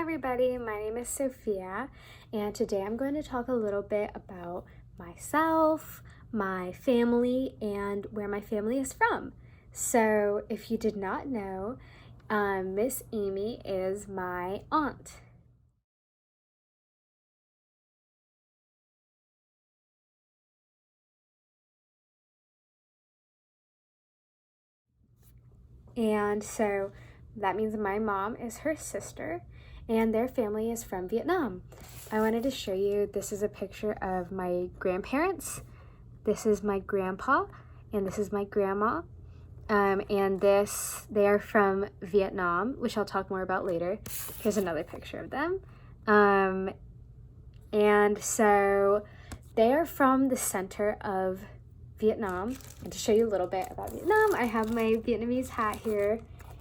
everybody, my name is Sophia, and today I'm going to talk a little bit about myself, my family, and where my family is from. So if you did not know, Miss Amy is my aunt. And so that means my mom is her sister, and their family is from Vietnam. I wanted to show you, this is a picture of my grandparents. This is my grandpa, and this is my grandma. They are from Vietnam, which I'll talk more about later. Here's another picture of them. And so they are from the center of Vietnam. And to show you a little bit about Vietnam, I have my Vietnamese hat here.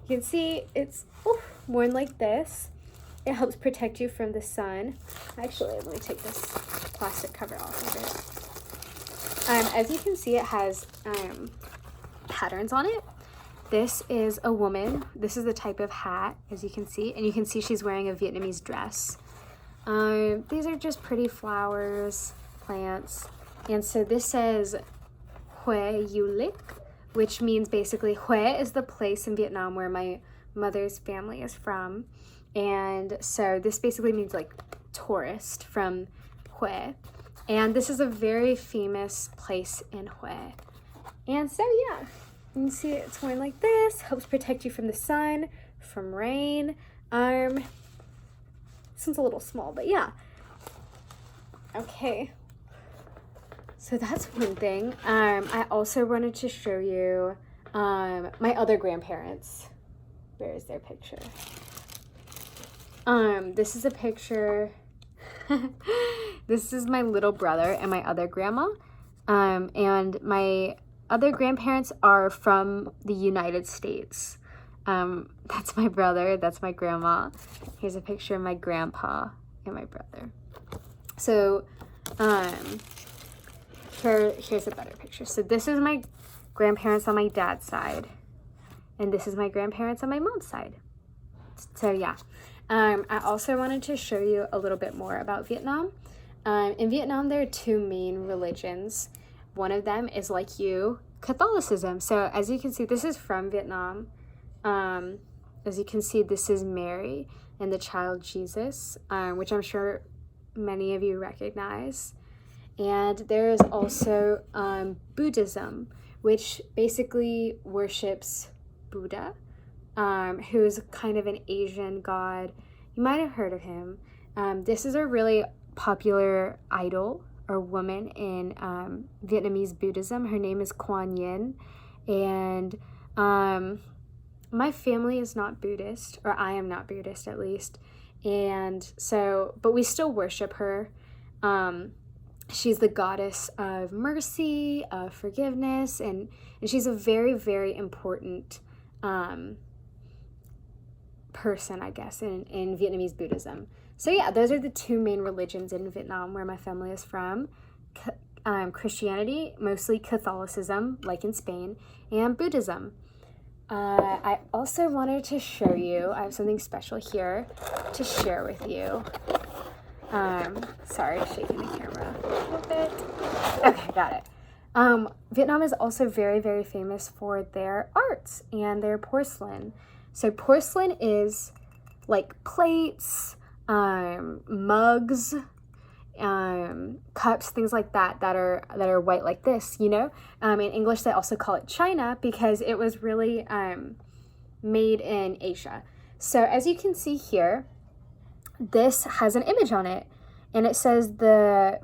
You can see it's worn like this. It helps protect you from the sun. Actually, let me take this plastic cover off of it. As you can see, it has patterns on it. This is a woman. This is the type of hat, as you can see. And you can see she's wearing a Vietnamese dress. These are just pretty flowers, plants. And so this says Hue Du Lịch, which means basically Hue is the place in Vietnam where my mother's family is from. And so this basically means like tourist from Hue. And this is a very famous place in Hue. And so yeah, you can see it's worn like this, helps protect you from the sun, from rain. This one's a little small, but yeah. Okay. So that's one thing. I also wanted to show you my other grandparents. Where is their picture? This is a picture. This is my little brother and my other grandma. And my other grandparents are from the United States. That's my brother, that's my grandma. Here's a picture of my grandpa and my brother. So, here's a better picture. So this is my grandparents on my dad's side, and this is my grandparents on my mom's side. So yeah, I also wanted to show you a little bit more about Vietnam. In Vietnam, there are two main religions. One of them is, like you, Catholicism. So as you can see, this is from Vietnam. As you can see, this is Mary and the child Jesus, which I'm sure many of you recognize. And there is also Buddhism, which basically worships Buddha, who's kind of an Asian god. You might have heard of him. This is a really popular idol or woman in Vietnamese Buddhism. Her name is Kuan Yin. And my family is not Buddhist, or I am not Buddhist at least. And so, but we still worship her. She's the goddess of mercy, of forgiveness, and she's a very, very important person, I guess, in Vietnamese Buddhism. So yeah, those are the two main religions in Vietnam where my family is from. Christianity, mostly Catholicism, like in Spain, and Buddhism. I also wanted to show you, I have something special here to share with you. Sorry, shaking the camera a little bit. Okay, got it. Vietnam is also very, very famous for their arts and their porcelain. So porcelain is like plates, mugs, cups, things like that are white like this, you know. In English they also call it china because it was really made in Asia. So as you can see here, this has an image on it, and it says the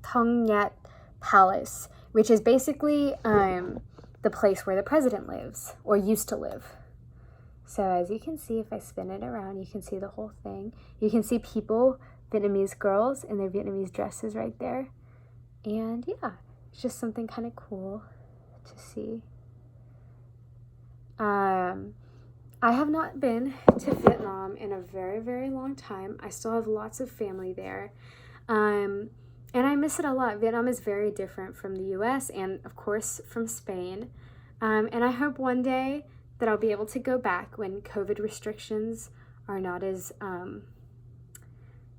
Thong Nhat Palace, which is basically the place where the president lives or used to live. So as you can see, if I spin it around, you can see the whole thing. You can see people, Vietnamese girls in their Vietnamese dresses right there. And yeah, it's just something kind of cool to see. I have not been to Vietnam in a very, very long time. I still have lots of family there. And I miss it a lot. Vietnam is very different from the US and of course from Spain. And I hope one day that I'll be able to go back when COVID restrictions are not as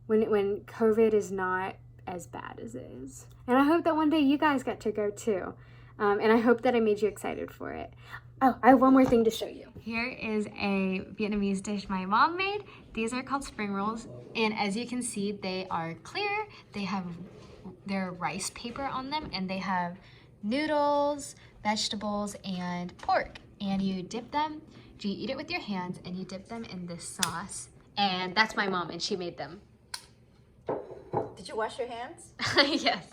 when COVID is not as bad as it is. And I hope that one day you guys get to go too. And I hope that I made you excited for it. Oh, I have one more thing to show you. Here is a Vietnamese dish my mom made. These are called spring rolls. And as you can see, they are clear. They have their rice paper on them, and they have noodles, vegetables, and pork. And you dip them, you eat it with your hands, and you dip them in this sauce. And that's my mom, and she made them. Did you wash your hands? Yes.